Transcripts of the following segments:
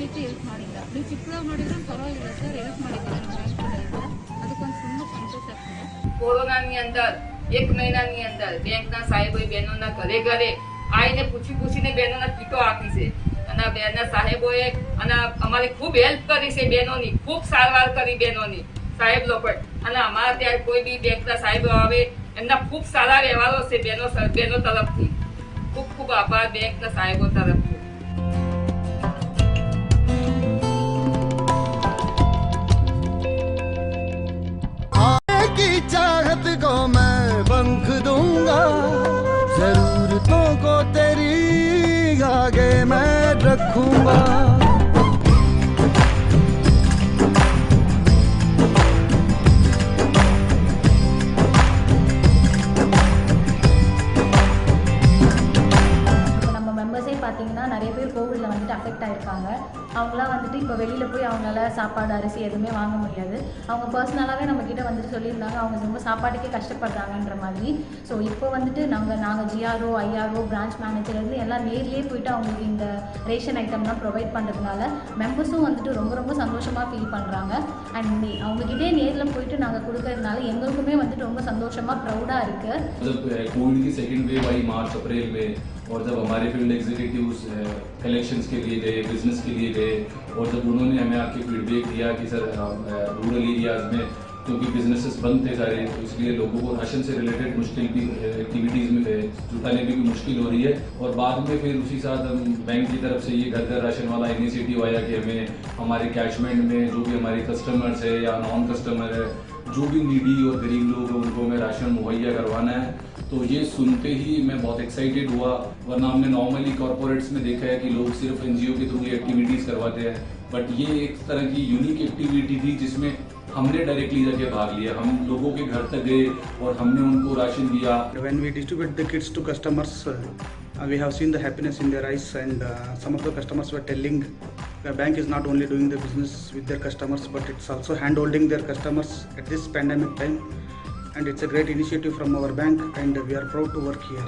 ರೀತಿ ಹೆಲ್ಪ್ ಮಾಡಿಲ್ಲ. ನೀವು ಚಿಕ್ಕದಾಗಿ ಮಾಡಿದ್ರೆ ಪರವಾಗಿಲ್ಲ ಸರ್, ಹೆಲ್ಪ್ ಮಾಡಿದ್ದೀರಾ ನಮ್ಮ ಬ್ಯಾಂಕ್ ಕಡೆಯಿಂದ, ಅದಕ್ಕೊಂದು ತುಂಬ ಸಂತೋಷ ಆಗ್ತದೆ. કોરોનાની અંદર 1 મહિનાની અંદર બેંકના સાહેબોએ બહેનોના ઘરે ઘરે આવીને પૂછીને બહેનોના કીટો આપી છે અને બેનના સાહેબોએ અને અમારી ખૂબ હેલ્પ કરી છે બહેનોની, ખૂબ સારવાર કરી બહેનોની સાહેબ લોકોએ. અને અમારા ત્યાં કોઈ બી બેંકના સાહેબો આવે એમના ખૂબ સારા વ્યવહારો છે બહેનો તરફથી. ખૂબ ખૂબ આભાર બેંકના સાહેબો તરફથી. चाहत को मैं पंख दूंगा, जरूरतों को तेरी आगे मैं रखूंगा। பார்த்தீங்கன்னா நிறைய பேர் கோவிடில் வந்துட்டு அஃபெக்ட் ஆகிருக்காங்க. அவங்களாம் வந்துட்டு இப்போ வெளியில் போய் அவங்களால சாப்பாடு அரிசி எதுவுமே வாங்க முடியாது. அவங்க பர்சனலாகவே நம்மக்கிட்ட வந்துட்டு சொல்லியிருந்தாங்க அவங்க ரொம்ப சாப்பாட்டுக்கே கஷ்டப்படுறாங்கன்ற மாதிரி. ஸோ இப்போ வந்துட்டு நாங்கள் ஜிஆர்ஓ ஐஆர்ஓ பிரான்ச் மேனேஜர் இருந்து எல்லாம் நேர்லேயே போயிட்டு அவங்களுக்கு இந்த ரேஷன் ஐட்டம்லாம் ப்ரொவைட் பண்ணுறதுனால மெம்பர்ஸும் வந்துட்டு ரொம்ப ரொம்ப சந்தோஷமாக ஃபீல் பண்ணுறாங்க. அண்ட் அவங்ககிட்டே நேரில் போயிட்டு நாங்கள் கொடுக்கறதுனால எங்களுக்குமே வந்துட்டு ரொம்ப சந்தோஷமாக ப்ரௌடாக இருக்குது. कोविड की सेकेंड वेव आई मार्च अप्रैल में, और जब हमारे फील्ड एग्जीक्यूटिव्स कलेक्शंस के लिए गए, बिजनेस के लिए गए, और जब उन्होंने हमें आके फीडबैक दिया कि सर रूरल एरियाज़ में क्योंकि बिजनेसेस बंद थे सारे, तो इसलिए लोगों को राशन से रिलेटेड मुश्किल भी एक्टिविटीज़ में जुटाने में भी मुश्किल हो रही है। और बाद में फिर उसी साथ हम बैंक की तरफ से ये घर घर राशन वाला इनिशिएटिव आया कि हमें हमारे कैचमेंट में जो भी हमारे कस्टमर्स है या नॉन कस्टमर है, जो भी नीडी और गरीब लोग हैं, उनको हमें राशन मुहैया करवाना है। तो ये सुनते ही मैं बहुत एक्साइटेड हुआ, वरना हमने नॉर्मली कॉर्पोरेट्स में देखा है कि लोग सिर्फ एनजीओ के थ्रू ये एक्टिविटीज़ करवाते हैं, बट ये एक तरह की यूनिक एक्टिविटी थी जिसमें हमने डायरेक्टली जाके भाग लिया। हम लोगों के घर तक गए और हमने उनको राशन दिया. When we distribute the kits to customers, we have seen the happiness in their eyes, and some of the customers were telling the bank is not only doing the business with their customers, but it's also hand-holding their customers at this pandemic time. And it's a great initiative from our bank, and we are proud to work here.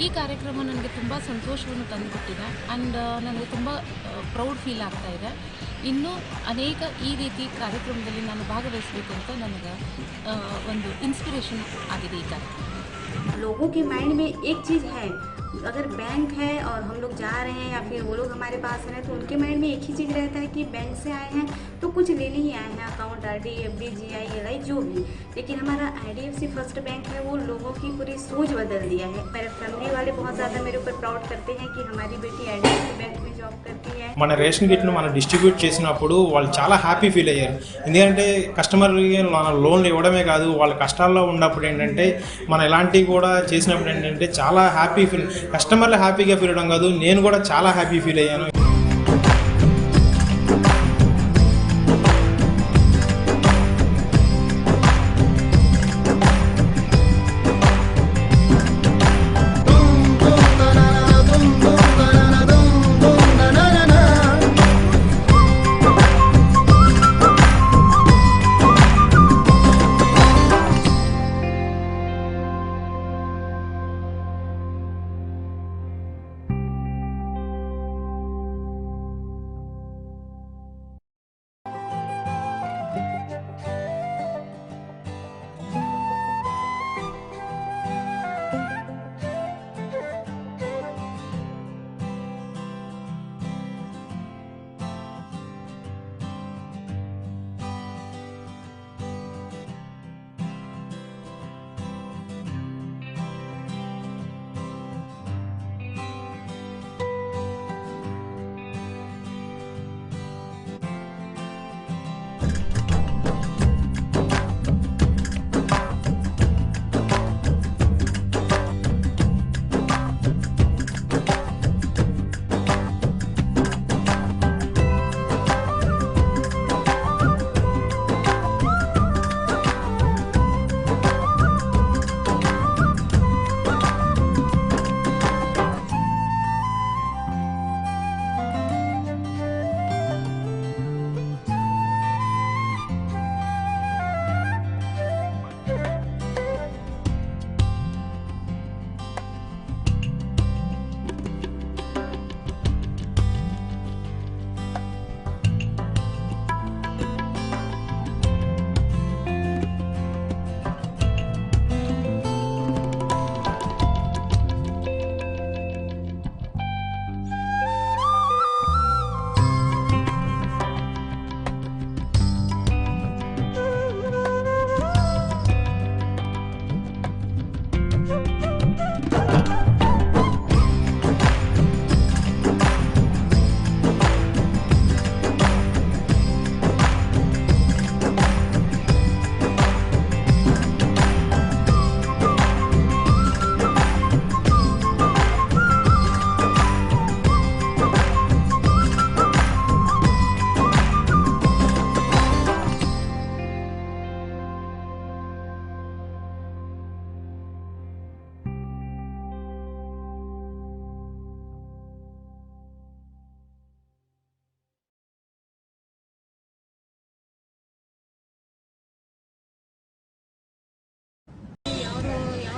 ಈ ಕಾರ್ಯಕ್ರಮ ನನಗೆ ತುಂಬ ಸಂತೋಷವನ್ನು ತಂದುಕೊಟ್ಟಿದೆ. And ನನಗೆ ತುಂಬ proud feel ಆಗ್ತಾ ಇದೆ. ಇನ್ನೂ ಅನೇಕ ಈ ರೀತಿ ಕಾರ್ಯಕ್ರಮದಲ್ಲಿ ನಾನು ಭಾಗವಹಿಸಬೇಕು ಅಂತ ನನಗೆ ಒಂದು ಇನ್ಸ್ಪಿರೇಷನ್ ಆಗಿದೆ ಈ ಕಾರ್ಯಕ್ರಮ. लोगों के माइंड में एक चीज़ है, अगर बैंक है और हम लोग जा रहे हैं या फिर वो लोग हमारे पास हैं, तो उनके माइंड में एक ही चीज़ रहता है कि बैंक से आए हैं तो कुछ लेने ही आए हैं, account RD FD GI LI जो भी। लेकिन हमारा आईडीएफसी फर्स्ट बैंक है, वो लोगों की पूरी सोच बदल दिया है। मेरे फैमिली वाले बहुत ज़्यादा मेरे ऊपर प्राउड करते हैं कि हमारी बेटी आईडीएफसी बैंक में जॉब करती है. మన రేషన్ కిట్ను మనం డిస్ట్రిబ్యూట్ చేసినప్పుడు వాళ్ళు చాలా హ్యాపీ ఫీల్ అయ్యారు. ఎందుకంటే కస్టమర్కి మన లోన్లు ఇవ్వడమే కాదు, వాళ్ళ కష్టాల్లో ఉన్నప్పుడు ఏంటంటే మనం ఇలాంటివి కూడా చేసినప్పుడు ఏంటంటే చాలా హ్యాపీ ఫీల్, కస్టమర్లు హ్యాపీగా ఫీల్ అవ్వడం కాదు, నేను కూడా చాలా హ్యాపీ ఫీల్ అయ్యాను.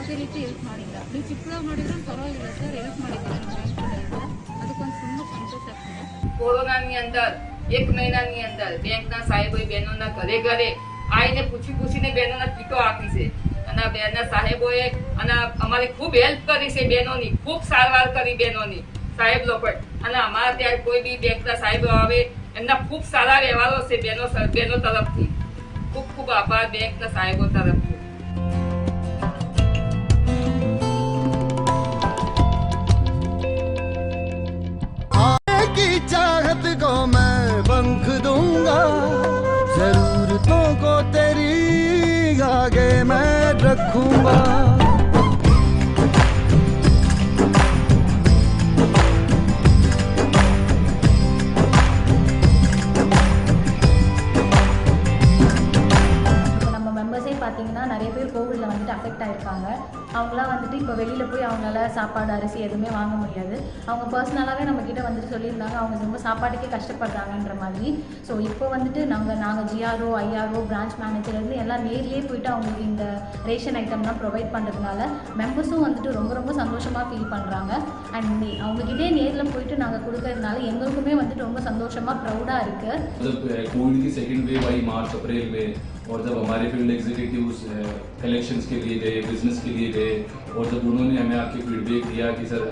ಯಾವುದೇ ರೀತಿ ಹೆಲ್ಪ್ ಮಾಡಿಲ್ಲ. ನೀವು ಚಿಕ್ಕದಾಗಿ ಮಾಡಿದ್ರೆ ಪರವಾಗಿಲ್ಲ ಸರ್, ಹೆಲ್ಪ್ ಮಾಡಿದ್ದೀರಾ ನಮ್ಮ ಬ್ಯಾಂಕ್ ಕಡೆಯಿಂದ, ಅದಕ್ಕೊಂದು ತುಂಬ ಸಂತೋಷ ಆಗ್ತದೆ. કોરોનાની અંદર 1 મહિનાની અંદર બેંકના સાહેબોએ બહેનોના ઘરે ઘરે આવીને પૂછીને બહેનોના કીટો આપી છે અને બેનના સાહેબોએ અને અમારે ખૂબ હેલ્પ કરી છે બહેનોની, ખૂબ સારવાર કરી બહેનોની સાહેબ લોકોએ. અને અમારા ત્યાં કોઈ બી બેંકના સાહેબો આવે એમના ખૂબ સારા વ્યવહારો છે બહેનો તરફથી. ખૂબ ખૂબ આભાર બેંકના સાહેબો તરફથી. की चाहत को मैं पंख दूंगा, जरूरतों को तेरी आगे मैं रखूंगा. நம்ம மெம்பர்ஸே பார்த்தீங்கன்னா நிறைய பேர் கோவிடில் வந்துட்டு அஃபெக்ட் ஆகிருக்காங்க. அவங்களாம் வந்துட்டு இப்போ வெளியில் போய் அவங்களால சாப்பாடு அரிசி எதுவுமே வாங்க முடியாது. அவங்க பர்சனலாகவே நம்மக்கிட்ட வந்துட்டு சொல்லியிருந்தாங்க அவங்க ரொம்ப சாப்பாட்டுக்கே கஷ்டப்படுறாங்கன்ற மாதிரி. ஸோ இப்போ வந்துட்டு நாங்கள் ஜிஆர்ஓ ஐஆர்ஓ பிரான்ச் மேனேஜர்லேருந்து எல்லாம் நேர்லேயே போயிட்டு அவங்களுக்கு இந்த ரேஷன் ஐட்டம்லாம் ப்ரொவைட் பண்ணுறதுனால மெம்பர்ஸும் வந்துட்டு ரொம்ப ரொம்ப சந்தோஷமாக ஃபீல் பண்ணுறாங்க. அண்ட் அவங்ககிட்டே நேரில் போயிட்டு நாங்கள் கொடுக்கறதுனால எங்களுக்குமே வந்துட்டு ரொம்ப சந்தோஷமாக ப்ரௌடாக இருக்குது. कोविड की सेकेंड वेव आई मार्च अप्रैल में, और जब हमारे फील्ड एग्जीक्यूटिव्स कलेक्शंस के लिए गए, बिजनेस के लिए गए, और जब उन्होंने हमें आके फीडबैक दिया कि सर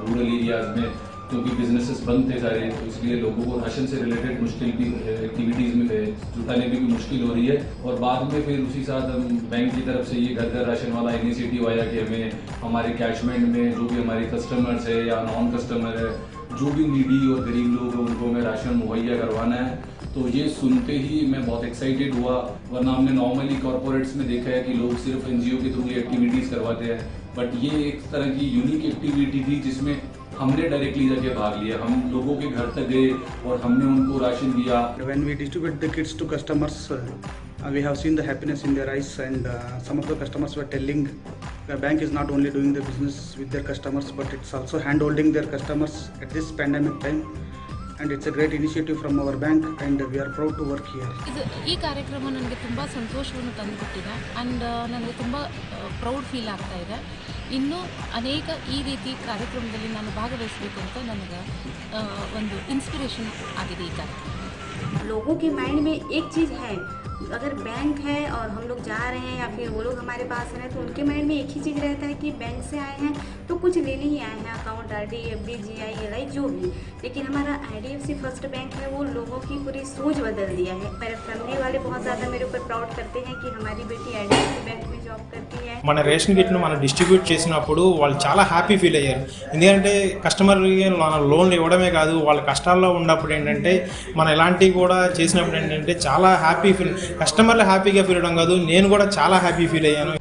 रूरल एरियाज़ में क्योंकि बिजनेसेस बंद थे सारे, तो इसलिए लोगों को राशन से रिलेटेड मुश्किल भी एक्टिविटीज़ में जुटाने में भी मुश्किल हो रही है. और बाद में फिर उसी साथ हम बैंक की तरफ से ये घर घर राशन वाला इनिशिएटिव आया कि हमें हमारे कैचमेंट में जो भी हमारे कस्टमर्स है या नॉन कस्टमर है, जो भी नीडी और गरीब लोग हैं, उनको हमें राशन मुहैया करवाना है. तो ये सुनते ही मैं बहुत एक्साइटेड हुआ, वरना हमने नॉर्मली कॉरपोरेट्स में देखा है कि लोग सिर्फ एनजीओ के थ्रू ये एक्टिविटीज़ करवाते हैं. बट ये एक तरह की यूनिक एक्टिविटी थी जिसमें हमने डायरेक्टली जाके भाग लिया. हम लोगों के घर तक गए और हमने उनको राशन दिया. When we distribute the kits to customers, we have seen the happiness in their eyes, and some of the customers were telling the bank is not only doing the business with their customers, but it's also hand-holding their customers at this pandemic time. And it's a great initiative from our bank, and we are proud to work here. ಈ ಕಾರ್ಯಕ್ರಮ ನನಗೆ ತುಂಬ ಸಂತೋಷವನ್ನು ತಂದುಕೊಟ್ಟಿದೆ. And ನನಗೆ ತುಂಬ proud feel ಆಗ್ತಾ ಇದೆ. ಇನ್ನೂ ಅನೇಕ ಈ ರೀತಿ ಕಾರ್ಯಕ್ರಮದಲ್ಲಿ ನಾನು ಭಾಗವಹಿಸಬೇಕು ಅಂತ ನನಗೆ ಒಂದು ಇನ್ಸ್ಪಿರೇಷನ್ ಆಗಿದೆ ಈ ಕಾರ್ಯಕ್ರಮ. लोगों के माइंड में एक चीज़ है, अगर बैंक है और हम लोग जा रहे हैं या फिर वो लोग हमारे पास हैं तो उनके माइंड में एक ही चीज़ रहता है कि बैंक से आए हैं तो कुछ लेने ही आए हैं, account RD FD GI LI जो भी. लेकिन हमारा आईडीएफसी फर्स्ट बैंक है, वो लोगों की पूरी सोच बदल दिया है. मेरे फैमिली वाले बहुत ज़्यादा मेरे ऊपर प्राउड करते हैं कि हमारी बेटी आईडीएफसी बैंक में जॉब करती है. మన రేషన్ కిట్ను మనం డిస్ట్రిబ్యూట్ చేసినప్పుడు వాళ్ళు చాలా హ్యాపీ ఫీల్ అయ్యారు. ఎందుకంటే కస్టమర్కి మన లోన్లు ఇవ్వడమే కాదు, వాళ్ళ కష్టాల్లో ఉన్నప్పుడు ఏంటంటే మనం ఇలాంటివి కూడా చేసినప్పుడు ఏంటంటే చాలా హ్యాపీ ఫీల్, కస్టమర్లు హ్యాపీగా ఫీల్ అవ్వడం కాదు, నేను కూడా చాలా హ్యాపీ ఫీల్ అయ్యాను.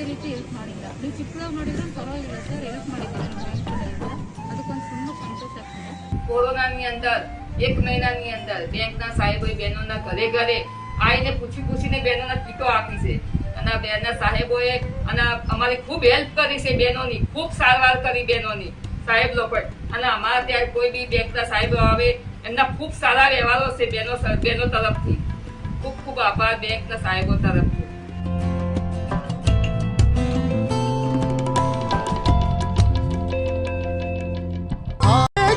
ಯಾವುದೇ ರೀತಿ ಹೆಲ್ಪ್ ಮಾಡಿಲ್ಲ. ನೀವು ಚಿಕ್ಕದಾಗಿ ಮಾಡಿದ್ರೆ ಪರವಾಗಿಲ್ಲ ಸರ್, ಹೆಲ್ಪ್ ಮಾಡಿದ್ದೀರಾ ನಮ್ಮ ಬ್ಯಾಂಕ್ ಕಡೆಯಿಂದ, ಅದಕ್ಕೊಂದು ತುಂಬ ಸಂತೋಷ ಆಗ್ತದೆ. કોરોનાની અંદર 1 મહિનાની અંદર બેંકના સાહેબોએ બહેનોના ઘરે ઘરે આવીને પૂછીને બહેનોના કીટો આપી છે અને બેનના સાહેબોએ અને અમારી ખૂબ હેલ્પ કરી છે બહેનોની, ખૂબ સારવાર કરી બહેનોની સાહેબ લોકોએ. અને અમારા ત્યાં કોઈ બી બેંકના સાહેબો આવે એમના ખૂબ સારા વ્યવહારો છે બહેનો તરફથી. ખૂબ ખૂબ આભાર બેંકના સાહેબો તરફથી.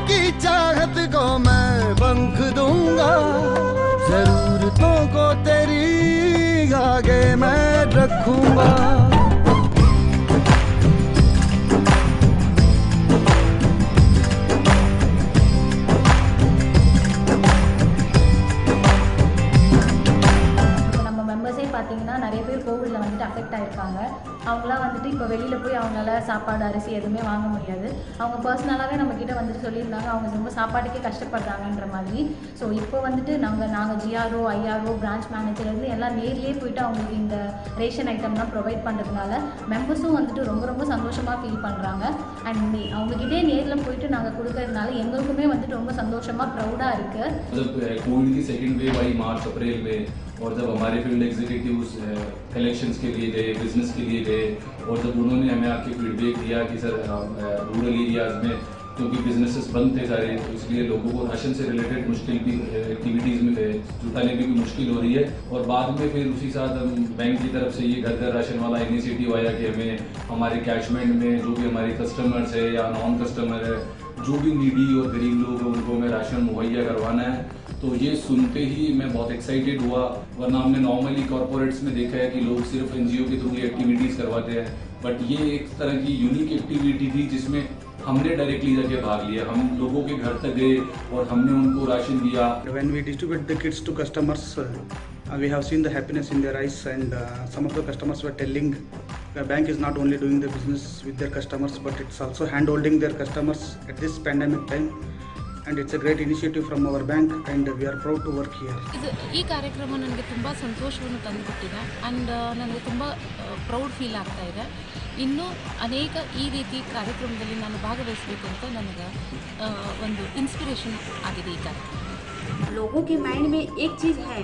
की चाहत को मैं पंख दूंगा, जरूरतों को तेरी आगे मैं रखूंगा. நம்ம மெம்பர்ஸே பார்த்தீங்கன்னா நிறைய பேர் கோவிடில் வந்துட்டு அஃபெக்ட் ஆகிருக்காங்க. அவங்களாம் வந்துட்டு இப்போ வெளியில் போய் அவங்களால சாப்பாடு அரிசி எதுவுமே வாங்க முடியாது. அவங்க பர்சனலாகவே நம்மக்கிட்ட வந்துட்டு சொல்லியிருந்தாங்க அவங்க ரொம்ப சாப்பாட்டுக்கே கஷ்டப்படுறாங்கன்ற மாதிரி. ஸோ இப்போ வந்துட்டு நாங்கள் ஜிஆர்ஓ ஐஆர்ஓ பிரான்ச் மேனேஜர்லேருந்து எல்லாம் நேர்லேயே போயிட்டு அவங்களுக்கு இந்த ரேஷன் ஐட்டம்லாம் ப்ரொவைட் பண்ணுறதுனால மெம்பர்ஸும் வந்துட்டு ரொம்ப ரொம்ப சந்தோஷமாக ஃபீல் பண்ணுறாங்க. அண்ட் அவங்ககிட்டே நேரில் போயிட்டு நாங்கள் கொடுக்கறதுனால எங்களுக்குமே வந்துட்டு ரொம்ப சந்தோஷமாக ப்ரௌடாக இருக்குது. कोविड की सेकेंड वेव आई मार्च अप्रैल में, और जब हमारे फील्ड एग्जीक्यूटिव्स कलेक्शंस के लिए गए, बिजनेस के लिए गए, और जब उन्होंने हमें आके फीडबैक दिया कि सर रूरल एरियाज़ में क्योंकि बिजनेसेस बंद थे सारे, तो इसलिए लोगों को राशन से रिलेटेड मुश्किल भी एक्टिविटीज़ में जुटाने में भी मुश्किल हो रही है. और बाद में फिर उसी साथ हम बैंक की तरफ से ये घर घर राशन वाला इनिशिएटिव आया कि हमें हमारे कैचमेंट में जो भी हमारे कस्टमर्स है या नॉन कस्टमर है, जो भी नीडी और गरीब लोग हैं, उनको हमें राशन मुहैया करवाना है. तो ये सुनते ही मैं बहुत एक्साइटेड हुआ, वरना हमने नॉर्मली कॉर्पोरेट्स में देखा है कि लोग सिर्फ एनजीओ के थ्रू ये एक्टिविटीज़ करवाते हैं. बट ये एक तरह की यूनिक एक्टिविटी थी जिसमें हमने डायरेक्टली जाके भाग लिया. हम लोगों के घर तक गए और हमने उनको राशन दिया. When we distribute the kits to customers, we have seen the happiness in their eyes, and some of the customers were telling the bank is not only doing the business with their customers, but it's also hand-holding their customers at this pandemic time. And it's a great initiative from our bank, and we are proud to work here. ಈ ಕಾರ್ಯಕ್ರಮ ನನಗೆ ತುಂಬ ಸಂತೋಷವನ್ನು ತಂದುಕೊಟ್ಟಿದೆ. And ನನಗೆ ತುಂಬ proud feel ಆಗ್ತಾ ಇದೆ. ಇನ್ನೂ ಅನೇಕ ಈ ರೀತಿ ಕಾರ್ಯಕ್ರಮದಲ್ಲಿ ನಾನು ಭಾಗವಹಿಸಬೇಕು ಅಂತ ನನಗೆ ಒಂದು ಇನ್ಸ್ಪಿರೇಷನ್ ಆಗಿದೆ ಈ ಕಾರ್ಯಕ್ರಮ. लोगों के माइंड में एक चीज़ है,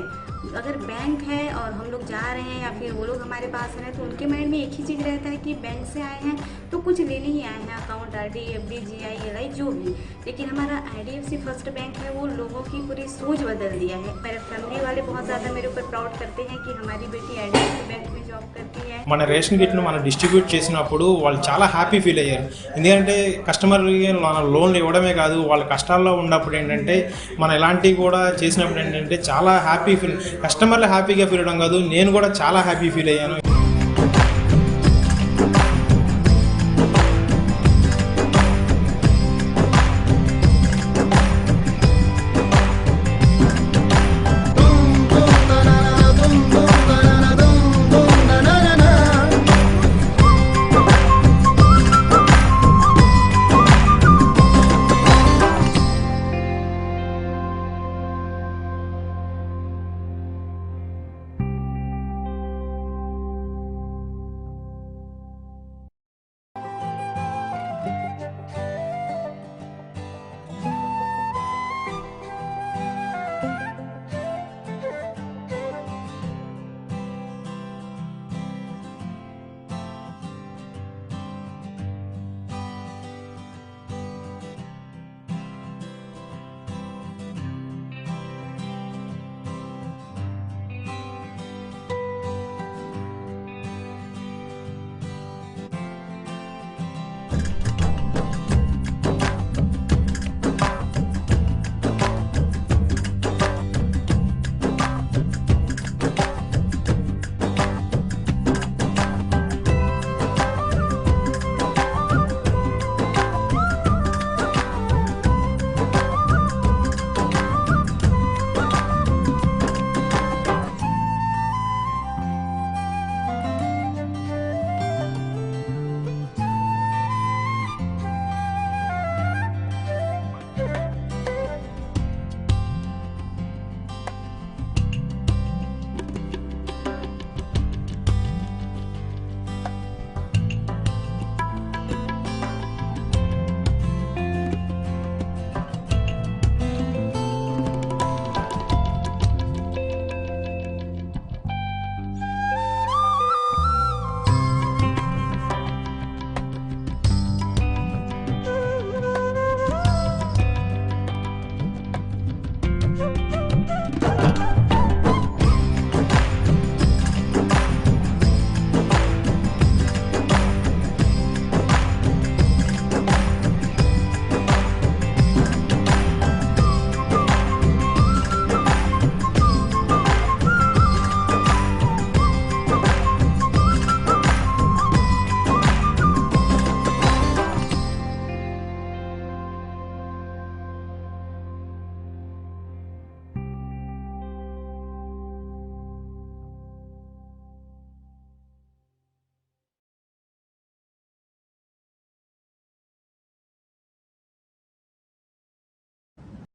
अगर बैंक है और हम लोग जा रहे हैं या फिर वो लोग हमारे पास हैं तो उनके माइंड में एक ही चीज़ रहता है कि बैंक से आए हैं तो कुछ लेने ही आए हैं, account RD FD GI LI जो भी. लेकिन हमारा आईडीएफसी फर्स्ट बैंक है वो लोगों की पूरी सोच बदल दिया है. मेरे फैमिली वाले बहुत ज़्यादा मेरे ऊपर प्राउड करते हैं कि हमारी बेटी आईडीएफसी बैंक में जॉब करती है. మన రేషన్ కిట్ను మనం డిస్ట్రిబ్యూట్ చేసినప్పుడు వాళ్ళు చాలా హ్యాపీ ఫీల్ అయ్యారు. ఎందుకంటే కస్టమర్కి మన లోన్లు ఇవ్వడమే కాదు, వాళ్ళ కష్టాల్లో ఉన్నప్పుడు ఏంటంటే మనం ఇలాంటివి కూడా చేసినప్పుడు ఏంటంటే చాలా హ్యాపీ ఫీల్, కస్టమర్లు హ్యాపీగా ఫీల్ అవ్వడం కాదు, నేను కూడా చాలా హ్యాపీ ఫీల్ అయ్యాను.